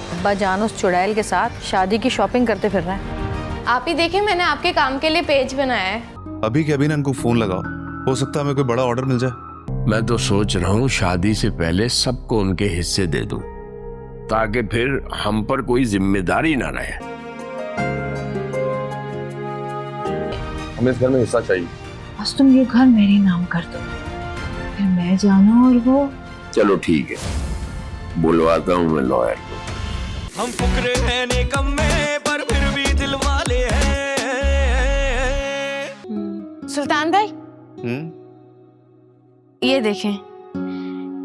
अब्बा जान उस चुड़ैल के साथ शादी की शॉपिंग करते फिर रहे हैं। आप ही देखिए, मैंने आपके काम के लिए पेज बनाया है। अभी के अभी ना इनको फोन लगाओ, हो सकता है हमें कोई बड़ा ऑर्डर मिल जाए। मैं तो सोच रहा हूँ शादी से पहले सबको उनके हिस्से दे दूं, ताकि फिर हम पर कोई जिम्मेदारी ना रहे। हमें इस घर में हिस्सा चाहिए। बस तुम ये घर मेरे नाम कर दो, फिर मैं जानू और वो। चलो ठीक है, बुलवाता हूँ मैं लॉयर को। हम फुकरे हैं निकम्मे पर फिर भी दिल वाले हैं। सुल्तान भाई, ये देखें,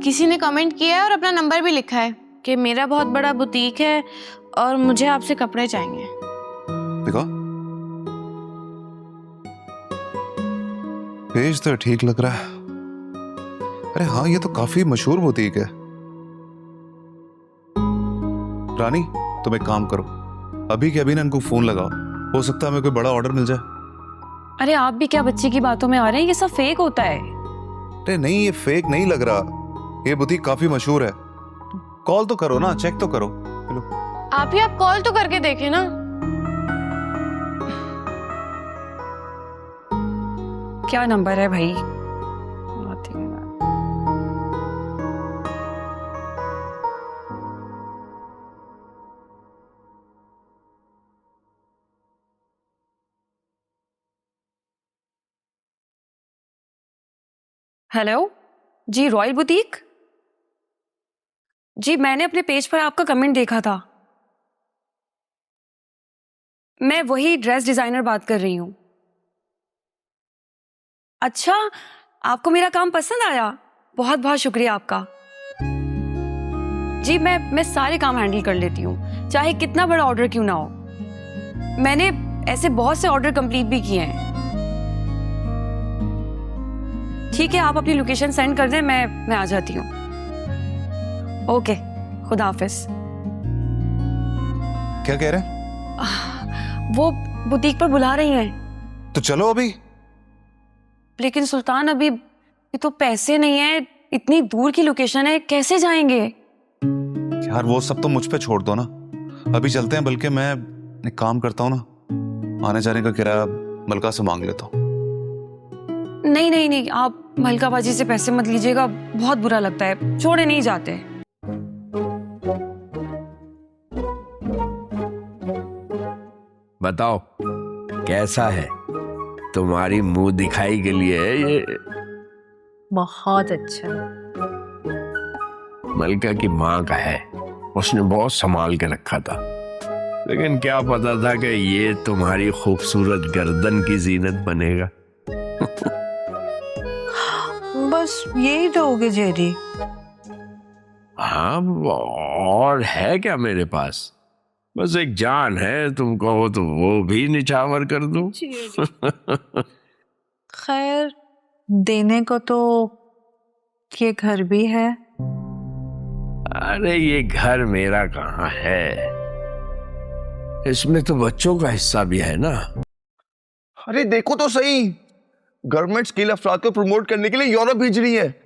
किसी ने कमेंट किया है और अपना नंबर भी लिखा है कि मेरा बहुत बड़ा बुटीक है और मुझे आपसे कपड़े चाहिए। देखो पेज तो ठीक लग रहा है। अरे हाँ, ये तो काफी मशहूर बुटीक है। रानी तुम एक काम करो, अभी के अभी ना इनको फोन लगाओ, हो सकता है हमें कोई बड़ा ऑर्डर मिल जाए। अरे आप भी क्या बच्चे की बातों में आ रहे हैं? ये सब फेक होता है। अरे नहीं, ये फेक नहीं लग रहा, ये बुटीक काफी मशहूर है। कॉल तो करो ना, चेक तो करो। हेलो आप कॉल तो करके देखें ना। क्या नंबर है भाई? हेलो जी, रॉयल बुटीक जी। मैंने अपने पेज पर आपका कमेंट देखा था। मैं वही ड्रेस डिजाइनर बात कर रही हूं। अच्छा, आपको मेरा काम पसंद आया? बहुत बहुत शुक्रिया आपका जी। मैं सारे काम हैंडल कर लेती हूँ, चाहे कितना बड़ा ऑर्डर क्यों ना हो। मैंने ऐसे बहुत से ऑर्डर कंप्लीट भी किए हैं। ठीक है, आप अपनी लोकेशन सेंड कर दें, मैं आ जाती हूँ। ओके, खुदा हाफिज। क्या कह रहे हैं? वो बुटीक पर बुला रही हैं। तो चलो अभी। लेकिन सुल्तान, अभी ये तो पैसे नहीं है, इतनी दूर की लोकेशन है, कैसे जाएंगे? यार वो सब तो मुझ पे छोड़ दो ना, अभी चलते हैं। बल्कि मैं एक काम करता हूँ ना, आने जाने का किराया मलका से मांग लेता हूँ। नहीं नहीं नहीं, आप मलकाबाजी से पैसे मत लीजिएगा, बहुत बुरा लगता है, छोड़े नहीं जाते। बताओ कैसा है? तुम्हारी मुंह दिखाई के लिए है ये। बहुत अच्छा। मलका की माँ का है, उसने बहुत संभाल के रखा था, लेकिन क्या पता था कि ये तुम्हारी खूबसूरत गर्दन की जीनत बनेगा। बस यही दोगे जेरी? हाँ, और है क्या मेरे पास? बस एक जान है, तुम कहो तो वो भी निछावर कर दूं। खैर, देने को तो ये घर भी है। अरे ये घर मेरा कहाँ है, इसमें तो बच्चों का हिस्सा भी है ना। अरे देखो तो सही, गवर्नमेंट स्किल अफराद को प्रमोट करने के लिए यूरोप भेज रही है।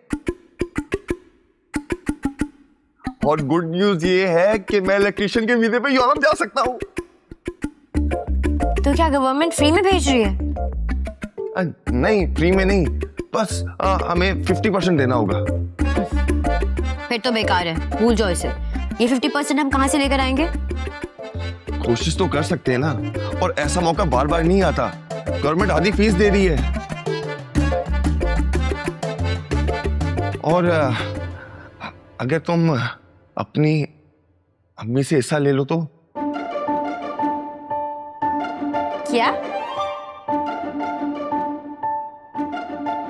और गुड न्यूज ये है कि मैं इलेक्ट्रिशियन के वीजे पे यूरोप जा सकता हूँ। तो क्या गवर्नमेंट फ्री में भेज रही है? नहीं, फ्री में नहीं, बस हमें 50% देना होगा। फिर तो बेकार है, भूल जाओ इसे। ये 50% हम कहाँ से लेकर आएंगे? कोशिश तो कर सकते हैं ना, और ऐसा मौका बार बार नहीं आता। गवर्नमेंट आधी फीस दे रही है। और अगर तुम अपनी अम्मी से हिस्सा ले लो तो? क्या?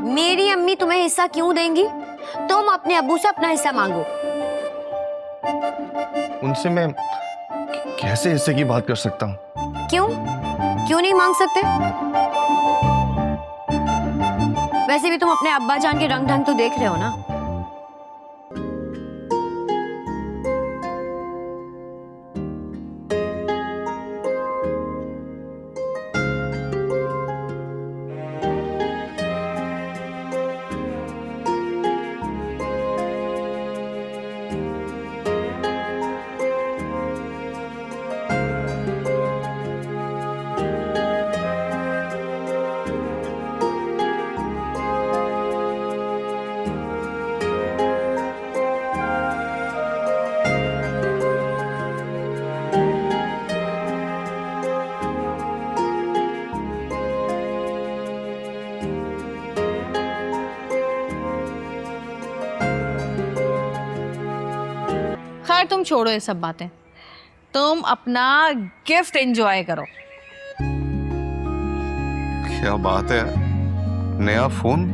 मेरी अम्मी तुम्हें हिस्सा क्यों देंगी? तुम अपने अब्बू से अपना हिस्सा मांगो। उनसे मैं कैसे हिस्से की बात कर सकता हूँ? क्यों नहीं मांग सकते? वैसे भी तुम अपने अब्बा जान के रंग ढंग तो देख रहे हो ना। तुम छोड़ो ये सब बातें, तुम अपना गिफ्ट एंजॉय करो। क्या बात है, नया फोन?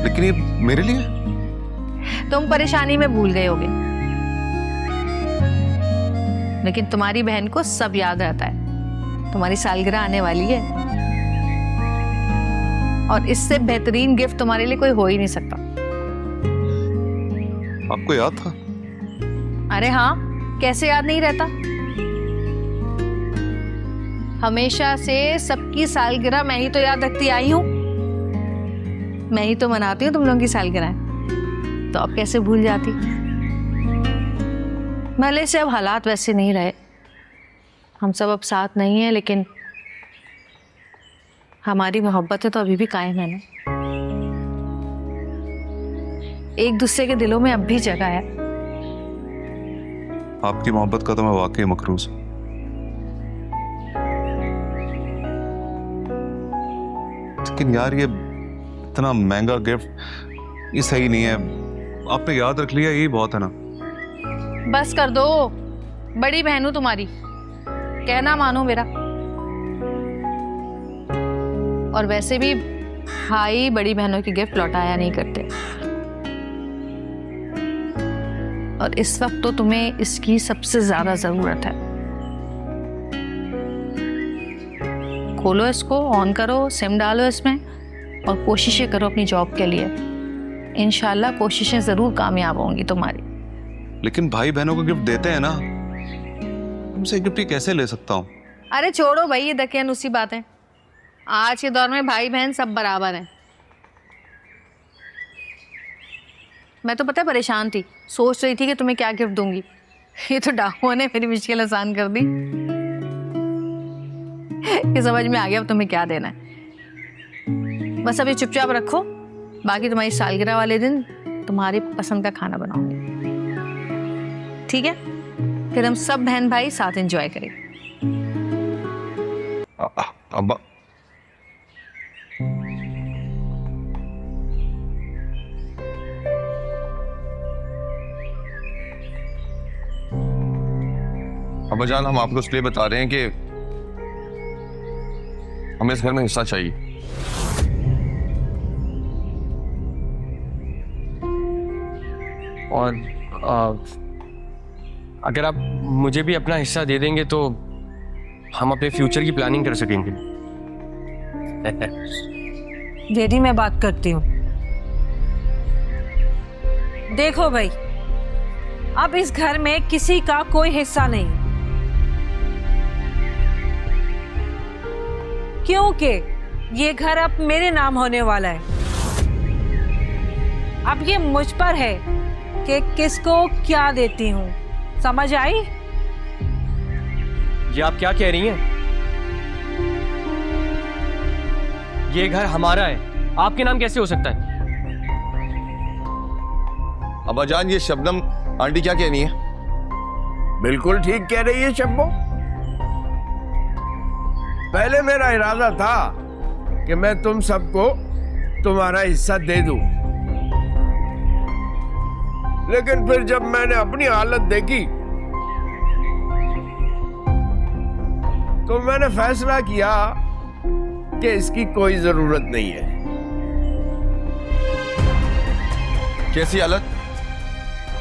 लेकिन ये मेरे लिए? तुम परेशानी में भूल गए होगे, लेकिन तुम्हारी बहन को सब याद रहता है। तुम्हारी सालगिरह आने वाली है और इससे बेहतरीन गिफ्ट तुम्हारे लिए कोई हो ही नहीं सकता। आपको याद था? अरे हाँ, कैसे याद नहीं रहता। हमेशा से सबकी सालगिरह मैं ही तो याद रखती आई हूं, मैं ही तो मनाती हूँ तुम लोगों की सालगिरह, तो अब कैसे भूल जाती। भले से अब हालात वैसे नहीं रहे, हम सब अब साथ नहीं है, लेकिन हमारी मोहब्बतें तो अभी भी कायम है ना। एक दूसरे के दिलों में अब भी जगह है। आपकी मोहब्बत का तो मैं वाकई मकरूज हूं। लेकिन यार ये इतना महंगा गिफ्ट ये सही नहीं है। आपने याद रख लिया, यही बहुत है ना। बस कर दो, बड़ी बहन हूं तुम्हारी, कहना मानो मेरा। और वैसे भी भाई बड़ी बहनों की गिफ्ट लौटाया नहीं करते, और इस वक्त तो तुम्हें इसकी सबसे ज्यादा जरूरत है। खोलो इसको, ऑन करो, सिम डालो इसमें और कोशिशें करो अपनी जॉब के लिए। इंशाल्लाह कोशिशें जरूर कामयाब होंगी तुम्हारी। लेकिन भाई बहनों को गिफ्ट देते हैं ना, तुमसे गिफ्ट कैसे ले सकता हूँ? अरे छोड़ो भाई ये दकियानुसी बातें। आज के दौर में भाई बहन सब बराबर हैं। मैं तो पता है परेशान थी, सोच रही थी कि तुम्हें क्या गिफ्ट दूंगी। ये तो डाकुओं ने मेरी मुश्किल आसान कर दी। ये समझ में आ गया अब तुम्हें क्या देना है। बस अभी चुपचाप रखो, बाकी तुम्हारी सालगिरह वाले दिन तुम्हारी पसंद का खाना बनाऊंगी, ठीक है? फिर हम सब बहन भाई साथ एंजॉय करेंगे। अब्बा अब्बा जान, हम आपको इसलिए बता रहे हैं कि हमें इस घर में हिस्सा चाहिए। और अगर आप मुझे भी अपना हिस्सा दे देंगे तो हम अपने फ्यूचर की प्लानिंग कर सकेंगे। दीदी मैं बात करती हूँ। देखो भाई, अब इस घर में किसी का कोई हिस्सा नहीं, क्योंकि ये घर अब मेरे नाम होने वाला है। अब ये मुझ पर है कि किसको क्या देती हूँ, समझ आई? ये आप क्या कह रही हैं? ये घर हमारा है, आपके नाम कैसे हो सकता है? अब्बा जान, ये शबनम आंटी क्या कहनी है? बिल्कुल ठीक कह रही है शब्बो। पहले मेरा इरादा था कि मैं तुम सबको तुम्हारा हिस्सा दे दूं, लेकिन फिर जब मैंने अपनी हालत देखी तो मैंने फैसला किया कि इसकी कोई जरूरत नहीं है। कैसी हालत?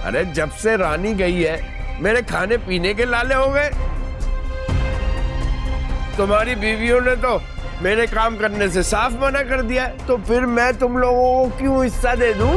अरे जब से रानी गई है मेरे खाने पीने के लाले हो गए। तुम्हारी बीवियों ने तो मेरे काम करने से साफ मना कर दिया, तो फिर मैं तुम लोगों को क्यों हिस्सा दे दूं?